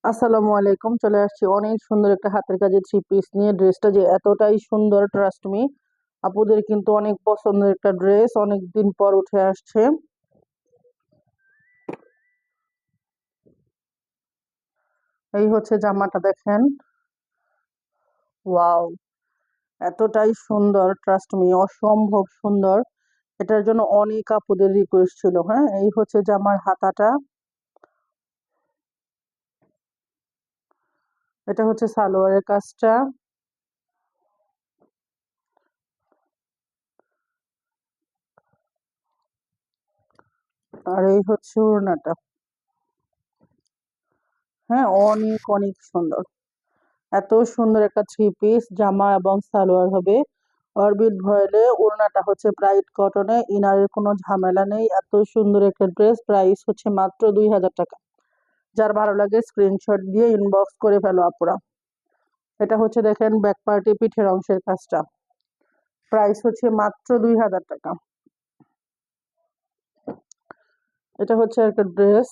আসসালামু আলাইকুম। চলে আসছি অনেক সুন্দর একটা হাতের কাজের থ্রি পিস নিয়ে। ড্রেসটা যে এতটাই সুন্দর, ট্রাস্ট মি, আপুদের কিন্তু অনেক পছন্দের একটা ড্রেস, অনেক দিন পর উঠে আসছে। এই হচ্ছে জামাটা, দেখেন। ওয়াও, এতটাই সুন্দর, ট্রাস্ট মি, অসম্ভব সুন্দর। এটার জন্য অনেক আপুদের রিকোয়েস্ট ছিল। হ্যাঁ, এই হচ্ছে জামার হাতাটা, এটা হচ্ছে সালোয়ারের কাজটা, আর এই হচ্ছে ওড়নাটা। হ্যাঁ, অনেক অনেক সুন্দর। এত সুন্দর একটা থ্রি পিস জামা এবং সালোয়ার হবে অরবিট ভয়েলে। ওড়নাটা হচ্ছে ব্রাইট কটনে, ইনারের কোনো ঝামেলা নেই। এত সুন্দর একটা ড্রেস, প্রাইস হচ্ছে মাত্র 2000 টাকা। যার ভালো লাগে স্ক্রিনশট দিয়ে ইনবক্স করে ফেলো আপুরা। এটা হচ্ছে দেখেন ব্যাক পার্টি পিঠের অংশের কাজটা, প্রাইস হচ্ছে মাত্র 2000 টাকা। এটা হচ্ছে একটা ড্রেস,